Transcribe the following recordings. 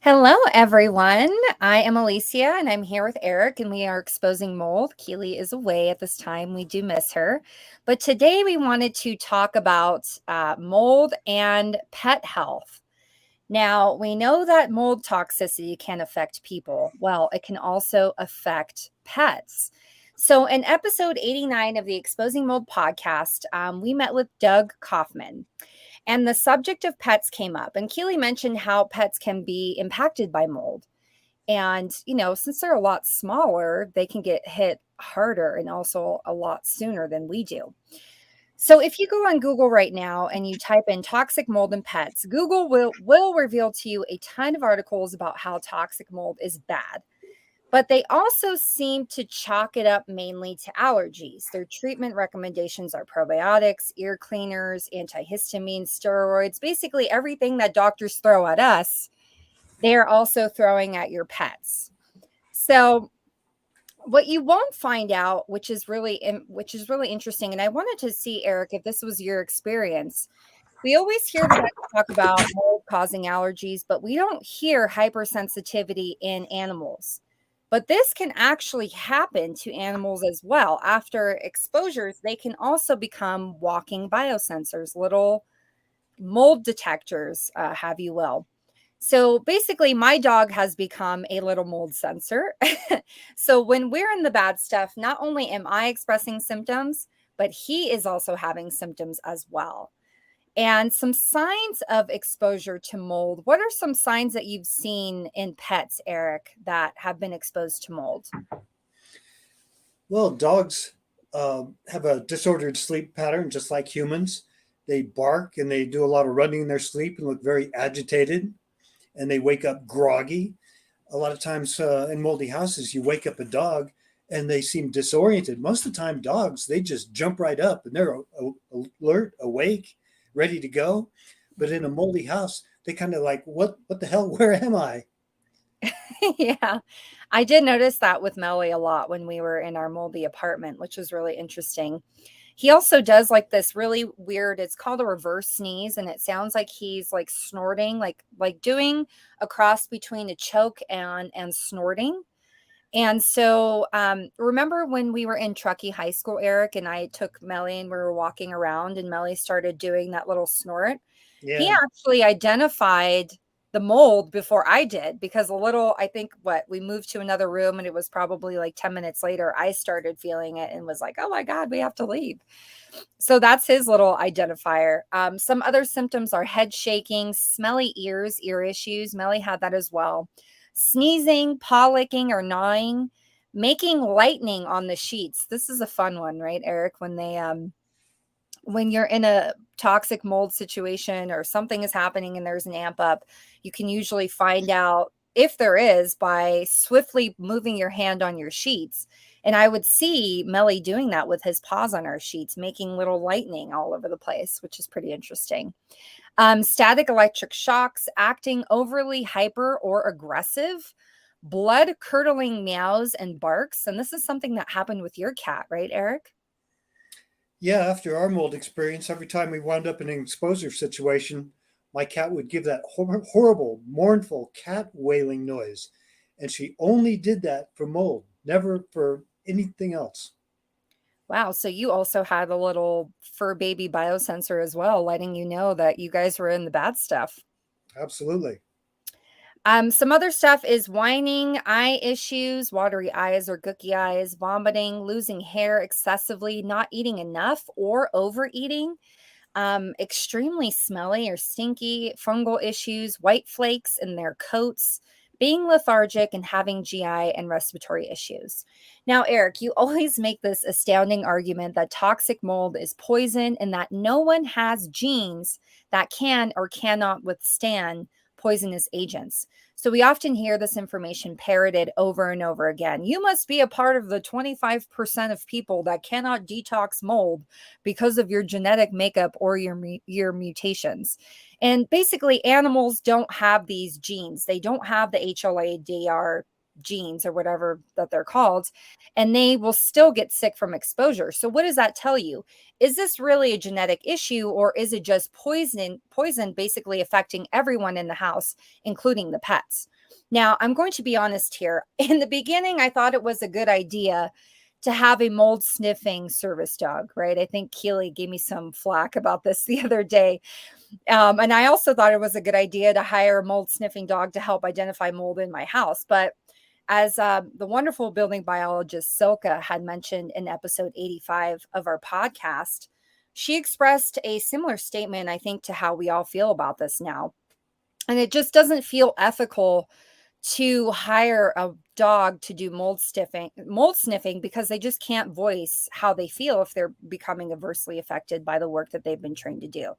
Hello, everyone. I am Alicia and I'm here with Eric, and we are exposing mold. Keely is away at this time. We do miss her. But today we wanted to talk about mold and pet health. Now, we know that mold toxicity can affect people. Well, it can also affect pets. So, in episode 89 of the Exposing Mold podcast, we met with Doug Kaufman. And the subject of pets came up, and Keely mentioned how pets can be impacted by mold. And, since they're a lot smaller, they can get hit harder and also a lot sooner than we do. So if you go on Google right now and you type in toxic mold in pets, Google will reveal to you a ton of articles about how toxic mold is bad. But they also seem to chalk it up mainly to allergies. Their treatment recommendations are probiotics, ear cleaners, antihistamines, steroids, basically everything that doctors throw at us, they are also throwing at your pets. So what you won't find out, which is really interesting, and I wanted to see, Eric, if this was your experience. We always hear the vets talk about mold causing allergies, but we don't hear hypersensitivity in animals. But this can actually happen to animals as well. After exposures, they can also become walking biosensors, little mold detectors, have you will. So basically, my dog has become a little mold sensor. So when we're in the bad stuff, not only am I expressing symptoms, but he is also having symptoms as well. And some signs of exposure to mold. What are some signs that you've seen in pets, Eric, that have been exposed to mold? Well, dogs have a disordered sleep pattern just like humans. They bark and they do a lot of running in their sleep and look very agitated, and they wake up groggy. A lot of times in moldy houses, you wake up a dog and they seem disoriented. Most of the time, dogs, they just jump right up and they're alert, awake, ready to go. But in a moldy house, they kind of like, what the hell? Where am I? Yeah, I did notice that with Melly a lot when we were in our moldy apartment, which was really interesting. He also does like this really weird, it's called a reverse sneeze, and it sounds like he's like snorting, like doing a cross between a choke and snorting. And so remember when we were in Truckee High School, Eric, and I took Melly and we were walking around and Melly started doing that little snort? He Yeah. actually identified the mold before I did, because I think what we moved to another room, and it was probably like 10 minutes later, I started feeling it and was like, oh my God, we have to leave. So that's his little identifier. Some other symptoms are head shaking, smelly ears, ear issues. Melly had that as well. Sneezing, paw licking or gnawing, making lightning on the sheets. This is a fun one, right, Eric? When you're in a toxic mold situation or something is happening and there's an amp up, you can usually find out if there is by swiftly moving your hand on your sheets. And I would see Melly doing that with his paws on our sheets, making little lightning all over the place, which is pretty interesting. Static electric shocks, acting overly hyper or aggressive, blood curdling meows and barks. And this is something that happened with your cat, right, Eric? Yeah, after our mold experience, every time we wound up in an exposure situation, my cat would give that horrible, mournful cat wailing noise. And she only did that for mold, never for anything else. Wow. So you also had a little fur baby biosensor as well, letting you know that you guys were in the bad stuff. Absolutely. Some other stuff is whining, eye issues, watery eyes or gooky eyes, vomiting, losing hair excessively, not eating enough or overeating, extremely smelly or stinky, fungal issues, white flakes in their coats, being lethargic, and having GI and respiratory issues. Now, Eric, you always make this astounding argument that toxic mold is poison and that no one has genes that can or cannot withstand poisonous agents. So we often hear this information parroted over and over again. You must be a part of the 25% of people that cannot detox mold because of your genetic makeup or your mutations. And basically, animals don't have these genes. They don't have the HLA-DR genes or whatever that they're called, and they will still get sick from exposure. So what does that tell you? Is this really a genetic issue, or is it just poison basically affecting everyone in the house, including the pets? Now, I'm going to be honest here. In the beginning, I thought it was a good idea to have a mold sniffing service dog, right? I think Keely gave me some flack about this the other day. And I also thought it was a good idea to hire a mold sniffing dog to help identify mold in my house. But as the wonderful building biologist Silka had mentioned in episode 85 of our podcast, she expressed a similar statement, I think, to how we all feel about this now. And it just doesn't feel ethical to hire a dog to do mold sniffing, because they just can't voice how they feel if they're becoming adversely affected by the work that they've been trained to do.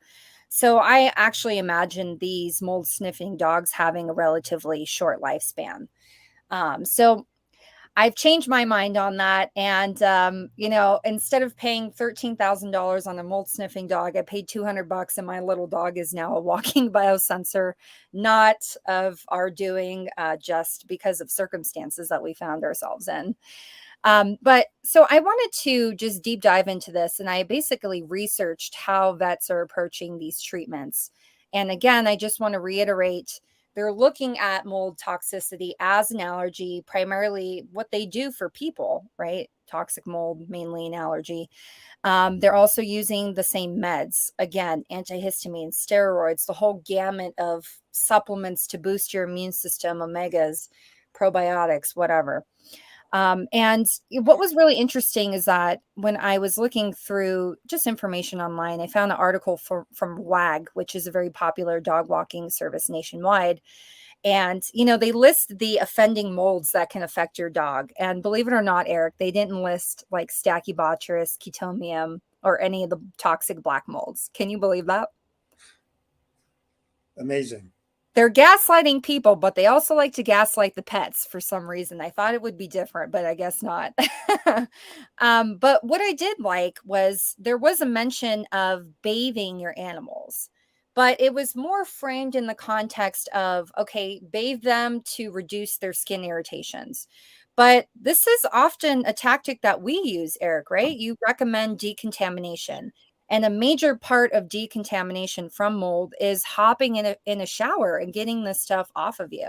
So I actually imagine these mold sniffing dogs having a relatively short lifespan. So I've changed my mind on that. And, instead of paying $13,000 on a mold sniffing dog, I paid $200, and my little dog is now a walking biosensor, not of our doing, just because of circumstances that we found ourselves in. But so I wanted to just deep dive into this, and I basically researched how vets are approaching these treatments. And again, I just want to reiterate, they're looking at mold toxicity as an allergy, primarily what they do for people, right? Toxic mold, mainly an allergy. They're also using the same meds, again, antihistamines, steroids, the whole gamut of supplements to boost your immune system, omegas, probiotics, whatever. And what was really interesting is that when I was looking through just information online, I found an article from WAG, which is a very popular dog walking service nationwide. And, they list the offending molds that can affect your dog. And believe it or not, Eric, they didn't list like Stachybotrys, Chaetomium, or any of the toxic black molds. Can you believe that? Amazing. They're gaslighting people, but they also like to gaslight the pets for some reason. I thought it would be different, but I guess not. But what I did like was there was a mention of bathing your animals, but it was more framed in the context of, okay, bathe them to reduce their skin irritations. But this is often a tactic that we use, Eric, right? You recommend decontamination. And a major part of decontamination from mold is hopping in a shower and getting this stuff off of you.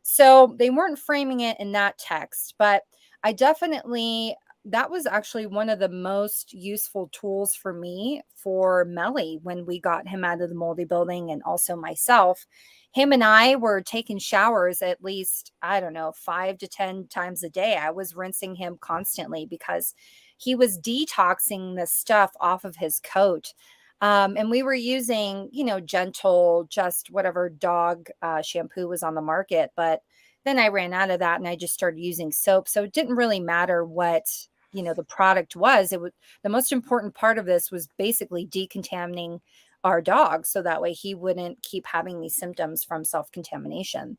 So they weren't framing it in that text, but I definitely, that was actually one of the most useful tools for me for Melly when we got him out of the moldy building, and also myself. Him and I were taking showers at least, I don't know, 5 to 10 times a day. I was rinsing him constantly because he was detoxing the stuff off of his coat. And we were using, gentle, just whatever dog shampoo was on the market. But then I ran out of that and I just started using soap. So it didn't really matter what, the product was. It was, the most important part of this was basically decontaminating our dog, so that way he wouldn't keep having these symptoms from self-contamination.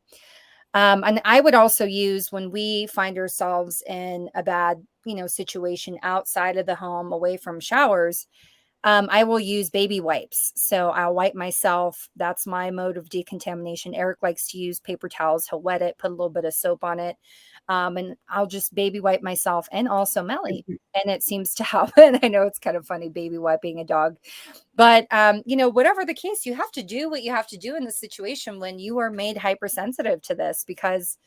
And I would also use, when we find ourselves in a bad, situation outside of the home, away from showers, I will use baby wipes. So I'll wipe myself. That's my mode of decontamination. Eric likes to use paper towels. He'll wet it, put a little bit of soap on it. And I'll just baby wipe myself, and also Melly. And it seems to happen. I know it's kind of funny, baby wiping a dog. But, whatever the case, you have to do what you have to do in the situation when you are made hypersensitive to this, because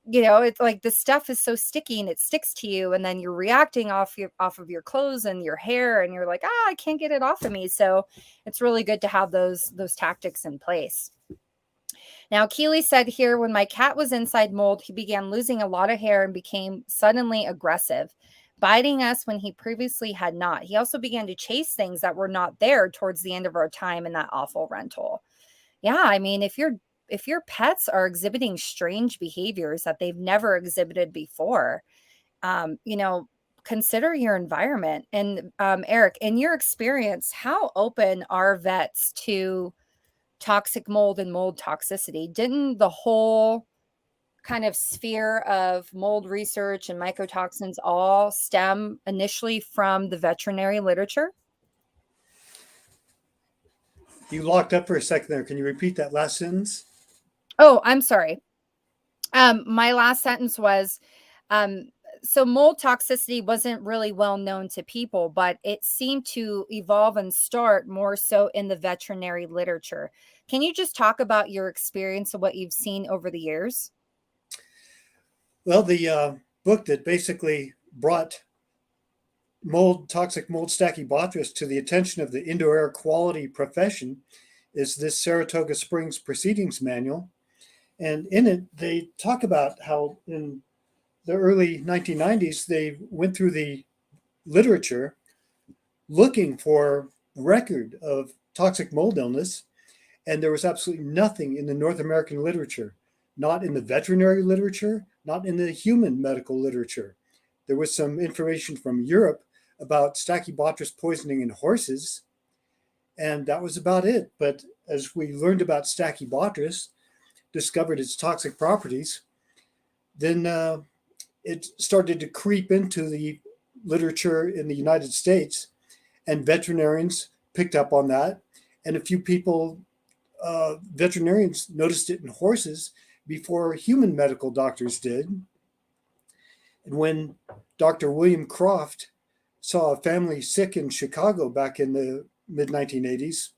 it's like the stuff is so sticky and it sticks to you, and then you're reacting off of your clothes and your hair, and you're like, I can't get it off of me. So it's really good to have those tactics in place. Now, Keely said here, when my cat was inside mold, he began losing a lot of hair and became suddenly aggressive, biting us when he previously had not. He also began to chase things that were not there towards the end of our time in that awful rental. Yeah, I mean, if your pets are exhibiting strange behaviors that they've never exhibited before, consider your environment. And Eric, in your experience, how open are vets to toxic mold and mold toxicity? Didn't the whole kind of sphere of mold research and mycotoxins all stem initially from the veterinary literature? You locked up for a second there. Can you repeat that last sentence? Oh, I'm sorry. My last sentence was, um, so mold toxicity wasn't really well known to people, but it seemed to evolve and start more so in the veterinary literature. Can you just talk about your experience of what you've seen over the years? Well, the book that basically brought toxic mold Stachybotrys to the attention of the indoor air quality profession is this Saratoga Springs Proceedings Manual. And in it, they talk about how in the early 1990s, they went through the literature looking for record of toxic mold illness, and there was absolutely nothing in the North American literature, not in the veterinary literature, not in the human medical literature. There was some information from Europe about Stachybotrys poisoning in horses, and that was about it. But as we learned about Stachybotrys, discovered its toxic properties, then it started to creep into the literature in the United States, and veterinarians picked up on that. And a few people, veterinarians, noticed it in horses before human medical doctors did. And when Dr. William Croft saw a family sick in Chicago back in the mid 1980s,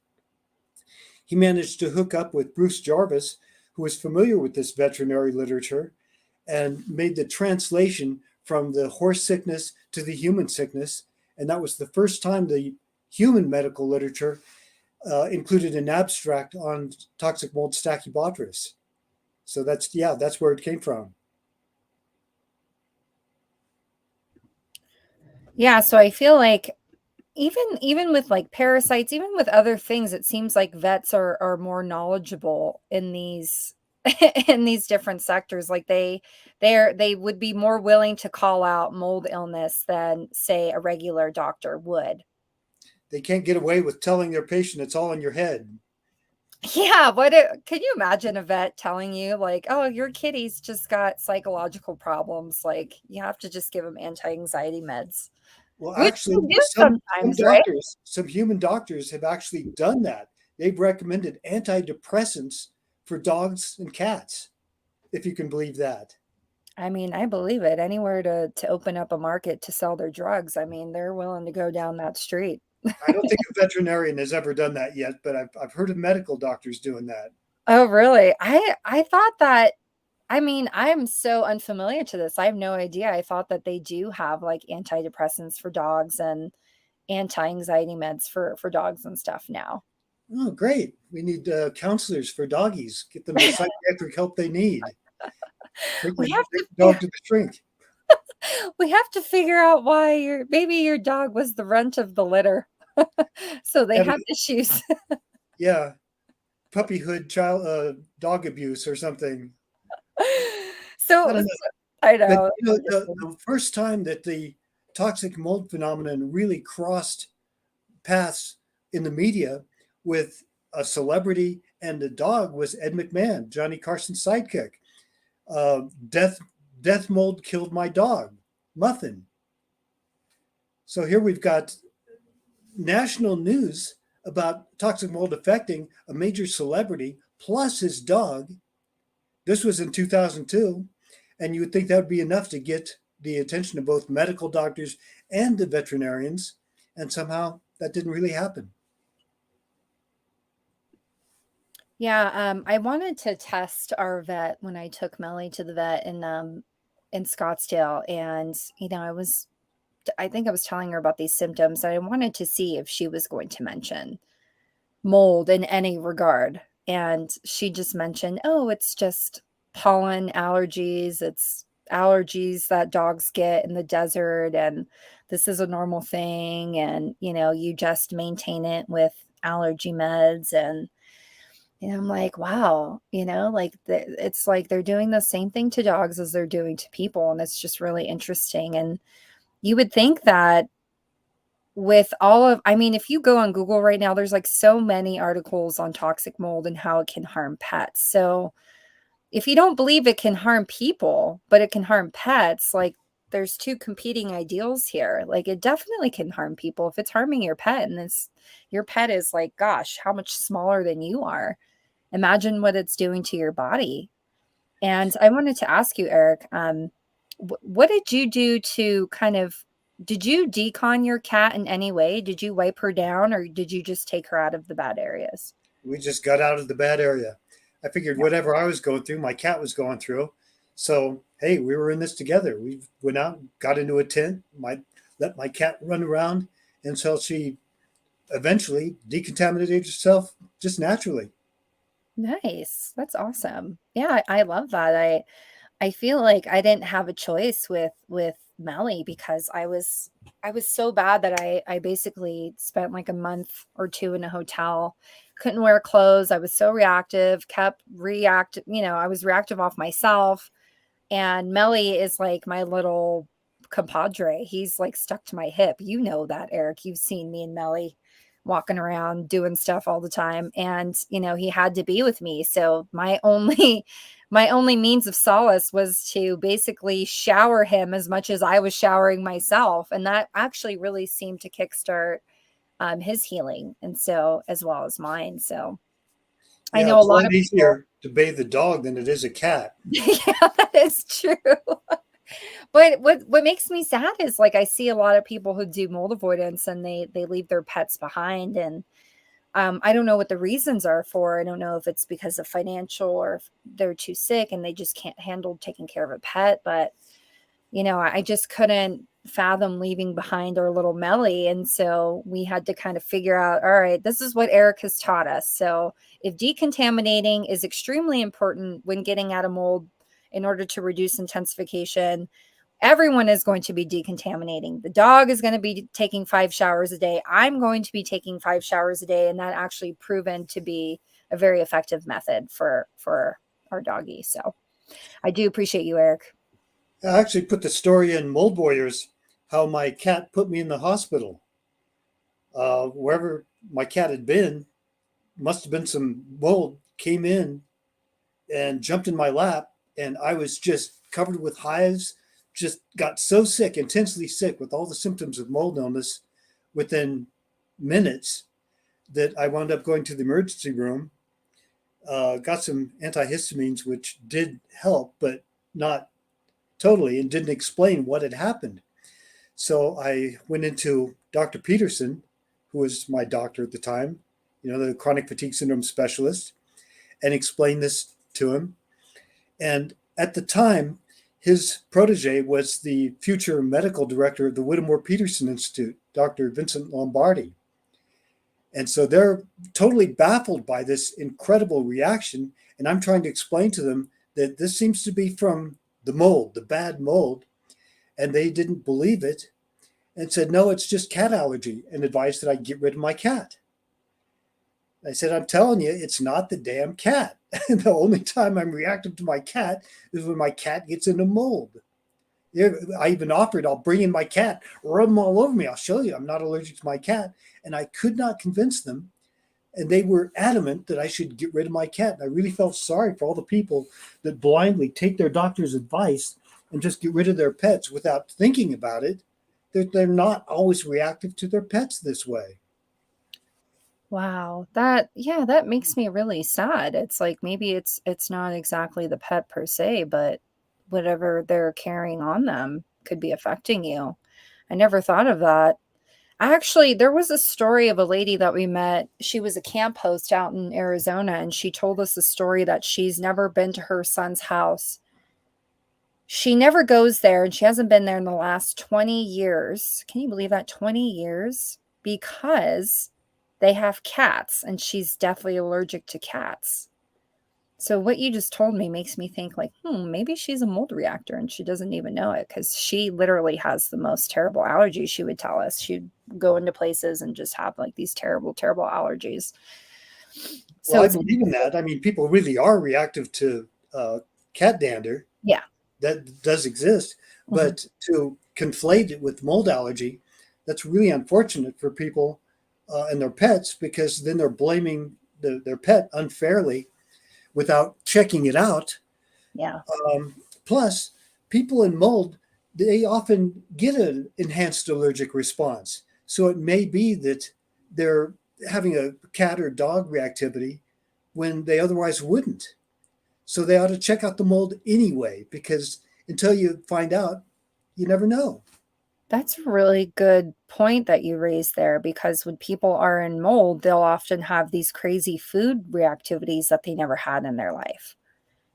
he managed to hook up with Bruce Jarvis, who was familiar with this veterinary literature, and made the translation from the horse sickness to the human sickness. And that was the first time the human medical literature included an abstract on toxic mold Stachybotrys. So that's where it came from. Yeah, so I feel like even with like parasites, even with other things, it seems like vets are more knowledgeable in these in these different sectors. Like they would be more willing to call out mold illness than say a regular doctor would. They can't get away with telling their patient it's all in your head. Yeah, can you imagine a vet telling you like, "Oh, your kitty's just got psychological problems, like you have to just give them anti-anxiety meds." Well, Which actually, they do some sometimes, right? doctors, some human doctors have actually done that. They've recommended antidepressants for dogs and cats, if you can believe that. I mean, I believe it. Anywhere to open up a market to sell their drugs, I mean, they're willing to go down that street. I don't think a veterinarian has ever done that yet, but I've heard of medical doctors doing that. Oh, really? I thought that I mean, I'm so unfamiliar to this. I have no idea. I thought that they do have like antidepressants for dogs and anti-anxiety meds for dogs and stuff now. Oh, great. We need counselors for doggies. Get them the psychiatric help they need. We have Take to the dog to the shrink. we have to figure out why maybe your dog was the runt of the litter. So they And, have issues. yeah, puppyhood child dog abuse or something. I So don't know. I But know. you know, the first time that the toxic mold phenomenon really crossed paths in the media with a celebrity and a dog was Ed McMahon, Johnny Carson's sidekick. Uh, death death mold killed my dog, Muffin. So here we've got national news about toxic mold affecting a major celebrity plus his dog. This was in 2002, and you would think that would be enough to get the attention of both medical doctors and the veterinarians, and somehow that didn't really happen. Yeah, I wanted to test our vet when I took Melly to the vet in Scottsdale, and I think I was telling her about these symptoms, and I wanted to see if she was going to mention mold in any regard. And she just mentioned, "Oh, it's just pollen allergies. It's allergies that dogs get in the desert, and this is a normal thing, and you just maintain it with allergy meds." And I'm like, wow, like it's like they're doing the same thing to dogs as they're doing to people. And it's just really interesting. And you would think that I mean, if you go on Google right now, there's like so many articles on toxic mold and how it can harm pets. So if you don't believe it can harm people, but it can harm pets, like there's two competing ideals here. Like it definitely can harm people if it's harming your pet. And your pet is like, gosh, how much smaller than you are. Imagine what it's doing to your body. And I wanted to ask you, Eric, what did you do to kind of, did you decon your cat in any way? Did you wipe her down or did you just take her out of the bad areas? We just got out of the bad area. I figured Yeah. whatever I was going through, my cat was going through. So, hey, we were in this together. We went out, got into a tent, let my cat run around until she eventually decontaminated herself just naturally. Nice. That's awesome. Yeah, I love that. I feel like I didn't have a choice with Melly because I was so bad that I basically spent like a month or two in a hotel. Couldn't wear clothes. I was so reactive, kept react, I was reactive off myself. And Melly is like my little compadre. He's like stuck to my hip. You know that, Eric. You've seen me and Melly walking around doing stuff all the time. And, he had to be with me. So my only my only means of solace was to basically shower him as much as I was showering myself. And that actually really seemed to kickstart his healing. And so as well as mine. So I Yeah, know a it's a lot lot of people. easier to bathe a dog than it is a cat. Yeah, that is true. But what makes me sad is, like, I see a lot of people who do mold avoidance and they leave their pets behind, and, I don't know what the reasons are for. I don't know if it's because of financial or if they're too sick and they just can't handle taking care of a pet, but, I just couldn't fathom leaving behind our little Melly, and so we had to kind of figure out, all right, this is what Eric has taught us. So if decontaminating is extremely important when getting at a mold in order to reduce intensification, everyone is going to be decontaminating. The dog is going to be taking 5 showers a day. I'm going to be taking 5 showers a day, and that actually proven to be a very effective method for our doggy. So I do appreciate you, Eric. I actually put the story in Mold Warriors how my cat put me in the hospital. Wherever my cat had been, must have been some mold, came in and jumped in my lap, and I was just covered with hives, just got so sick, intensely sick with all the symptoms of mold illness within minutes that I wound up going to the emergency room, got some antihistamines, which did help, but not totally, and didn't explain what had happened. So I went into Dr. Peterson, who was my doctor at the time, the chronic fatigue syndrome specialist, and explained this to him. And at the time, his protege was the future medical director of the Whittemore Peterson Institute, Dr. Vincent Lombardi. And so they're totally baffled by this incredible reaction. And I'm trying to explain to them that this seems to be from the mold, the bad mold. And they didn't believe it and said, no, it's just cat allergy, and advised that I get rid of my cat. I said, I'm telling you, it's not the damn cat. The only time I'm reactive to my cat is when my cat gets into mold. I even offered, I'll bring in my cat, rub them all over me. I'll show you I'm not allergic to my cat. And I could not convince them. And they were adamant that I should get rid of my cat. And I really felt sorry for all the people that blindly take their doctor's advice and just get rid of their pets without thinking about it. They're not always reactive to their pets this way. Wow. That makes me really sad. It's like maybe it's not exactly the pet per se, but whatever they're carrying on them could be affecting you. I never thought of that. Actually, there was a story of a lady that we met. She was a camp host out in Arizona, and she told us a story that she's never been to her son's house. She never goes there, and she hasn't been there in the last 20 years. Can you believe that? 20 years? Because they have cats, and she's deathly allergic to cats. So what you just told me makes me think like, maybe she's a mold reactor and she doesn't even know it because she literally has the most terrible allergies. She would tell us she'd go into places and just have like these terrible, terrible allergies. Well, So I it's believe in that. I mean, people really are reactive to cat dander. yeah. That does exist. Mhm. But to conflate it with mold allergy, that's really unfortunate for people and their pets because then they're blaming their pet unfairly without checking it out. Yeah. Plus, people in mold, they often get an enhanced allergic response. So it may be that they're having a cat or dog reactivity when they otherwise wouldn't. So they ought to check out the mold anyway, because until you find out, you never know. That's a really good point that you raised there because when people are in mold, they'll often have these crazy food reactivities that they never had in their life.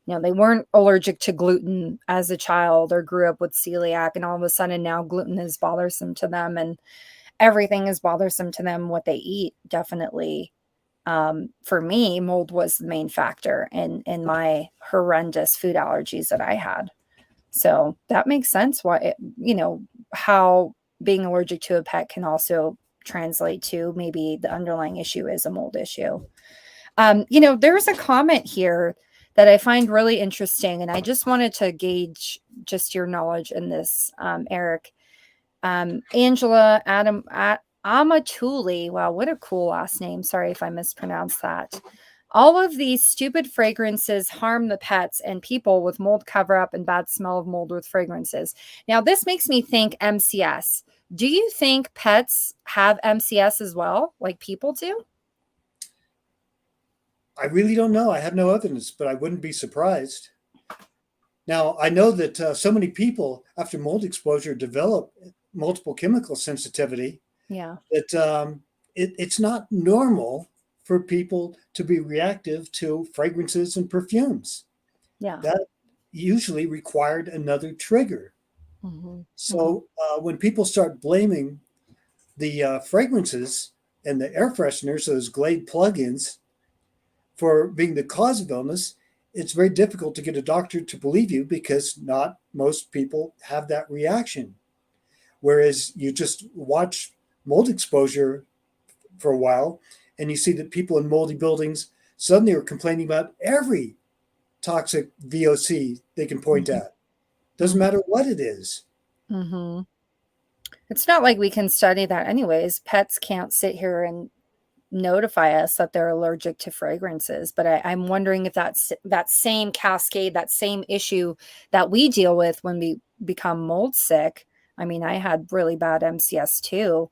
They weren't allergic to gluten as a child or grew up with celiac, and all of a sudden now gluten is bothersome to them and everything is bothersome to them what they eat. Definitely. For me, mold was the main factor in my horrendous food allergies that I had. So that makes sense why how being allergic to a pet can also translate to maybe the underlying issue is a mold issue. There's a comment here that I find really interesting, and I just wanted to gauge just your knowledge in this, Eric. Angela Amatuli. Wow, what a cool last name. Sorry if I mispronounced that. All of these stupid fragrances harm the pets and people with mold cover up and bad smell of mold with fragrances. Now, this makes me think MCS. Do you think pets have MCS as well, like people do? I really don't know. I have no evidence, but I wouldn't be surprised. Now, I know that so many people after mold exposure develop multiple chemical sensitivity Yeah. that it's not normal for people to be reactive to fragrances and perfumes. Yeah. That usually required another trigger. Mhm, mhm. So when people start blaming the fragrances and the air fresheners, those Glade plugins, for being the cause of illness, it's very difficult to get a doctor to believe you because not most people have that reaction. Whereas you just watch mold exposure for a while and you see that people in moldy buildings suddenly are complaining about every toxic VOC they can point Mhm, at. Doesn't mhm, matter what it is. mhm. It's not like we can study that anyways. Pets can't sit here and notify us that they're allergic to fragrances, but I'm wondering if that's that same cascade, that same issue that we deal with when we become mold sick. I mean, I had really bad MCS too.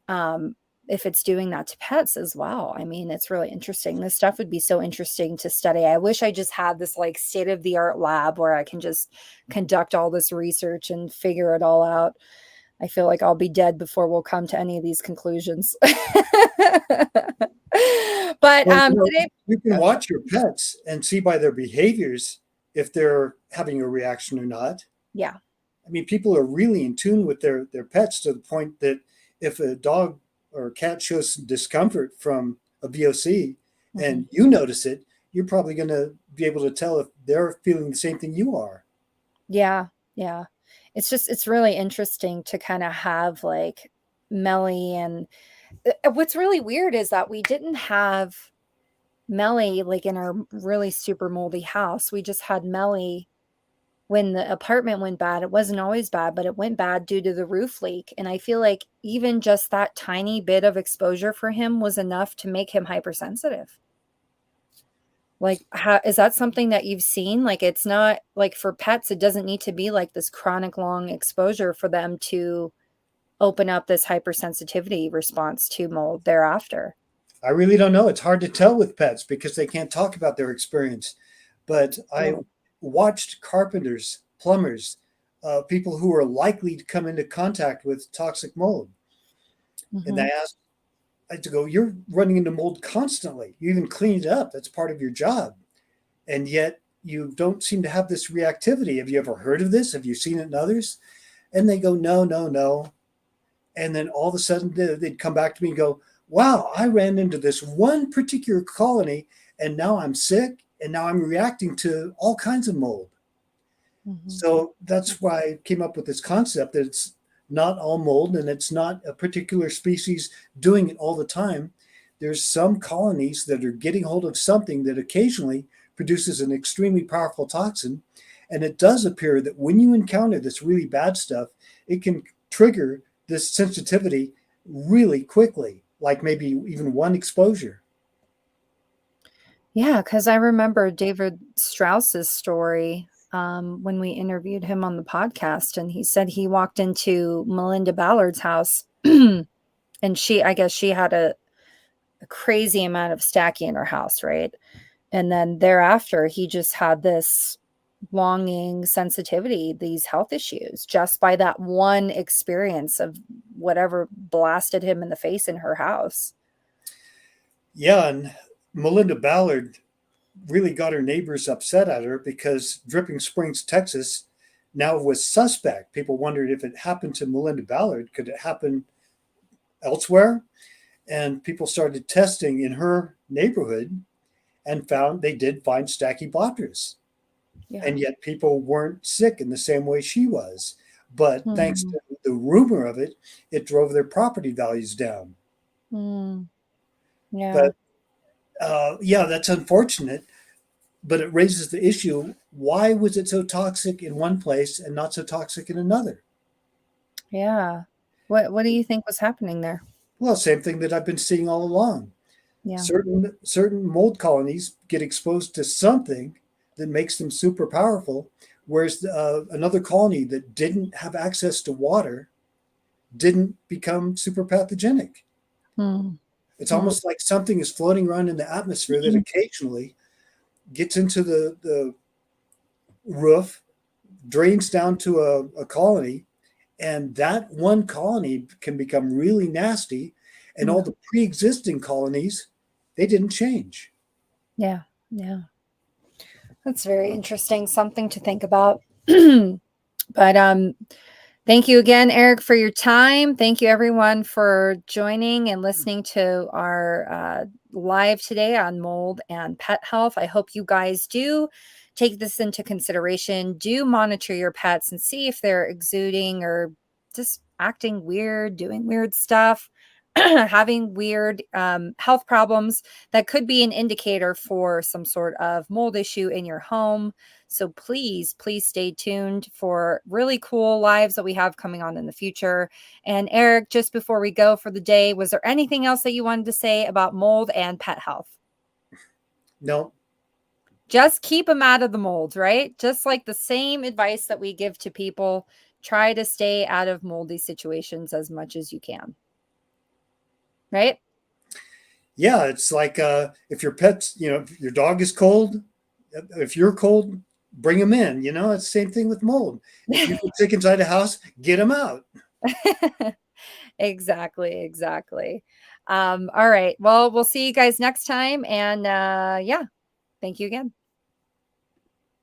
Um, if it's doing that to pets as well. I mean, it's really interesting. This stuff would be so interesting to study. I wish I just had this like state of the art lab where I can just conduct all this research and figure it all out. I feel like I'll be dead before we'll come to any of these conclusions. But Well, today, you can watch your pets and see by their behaviors if they're having a reaction or not. yeah. I mean, people are really in tune with their pets to the point that if a dog or a cat shows some discomfort from a VOC Mhm. and you notice it, you're probably going to be able to tell if they're feeling the same thing you are. Yeah, yeah. It's really interesting to kind of have like Melly and what's really weird is that we didn't have Melly like in our really super moldy house. We just had Melly when the apartment went bad. It wasn't always bad, but it went bad due to the roof leak. And I feel like even just that tiny bit of exposure for him was enough to make him hypersensitive. Like, how is that something that you've seen? Like, it's not like for pets, it doesn't need to be like this chronic long exposure for them to open up this hypersensitivity response to mold thereafter. I really don't know. It's hard to tell with pets because they can't talk about their experience. But I Really? watched carpenters, plumbers, people who are likely to come into contact with toxic mold. And I Mhm. asked, I had to go, you're running into mold constantly. You even clean it up. That's part of your job. And yet you don't seem to have this reactivity. Have you ever heard of this? Have you seen it in others? And they go, no, no, no. And then all of a sudden they'd come back to me and go, wow, I ran into this one particular colony and now I'm sick and now I'm reacting to all kinds of mold. Mhm. So that's why I came up with this concept that it's not all mold and it's not a particular species doing it all the time. There's some colonies that are getting hold of something that occasionally produces an extremely powerful toxin. And it does appear that when you encounter this really bad stuff, it can trigger this sensitivity really quickly, like maybe even one exposure. Yeah, because I remember David Strauss's story, when we interviewed him on the podcast, and he said he walked into Melinda Ballard's house, and I guess she had a crazy amount of stachy in her house, right? And then thereafter, he just had this longing sensitivity, these health issues, just by that one experience of whatever blasted him in the face in her house. Yeah, and Melinda Ballard really got her neighbors upset at her because Dripping Springs, Texas, now was suspect. People wondered if it happened to Melinda Ballard, could it happen elsewhere? And people started testing in her neighborhood and found they did find Stachybotrys. Yeah. And yet people weren't sick in the same way she was. But thanks Mm, to the rumor of it, it drove their property values down. mm, yeah. But yeah, that's unfortunate. But it raises the issue, why was it so toxic in one place and not so toxic in another? Yeah. What do you think was happening there? Well, same thing that I've been seeing all along. Yeah. Certain mold colonies get exposed to something that makes them super powerful, whereas another colony that didn't have access to water didn't become super pathogenic. Mm, It's mm, almost like something is floating around in the atmosphere that occasionally gets into the roof, drains down to a colony, and that one colony can become really nasty, and all yeah. the pre-existing colonies, they didn't change. Yeah. Yeah. That's very interesting. Something to think about. But thank you again, Eric, for your time. Thank you, everyone, for joining and listening to our live today on mold and pet health. I hope you guys do take this into consideration. Do monitor your pets and see if they're exuding or just acting weird, doing weird stuff, having weird health problems. That could be an indicator for some sort of mold issue in your home. So please, please stay tuned for really cool lives that we have coming on in the future. And Eric, just before we go for the day, was there anything else that you wanted to say about mold and pet health? No, Just keep them out of the mold, right? Just like the same advice that we give to people, try to stay out of moldy situations as much as you can, right? yeah, it's like if your pet's, if your dog is cold, if you're cold, bring them in. It's the same thing with mold. If you get sick inside a house, get them out. Exactly, exactly. All right. Well, we'll see you guys next time. And yeah, thank you again.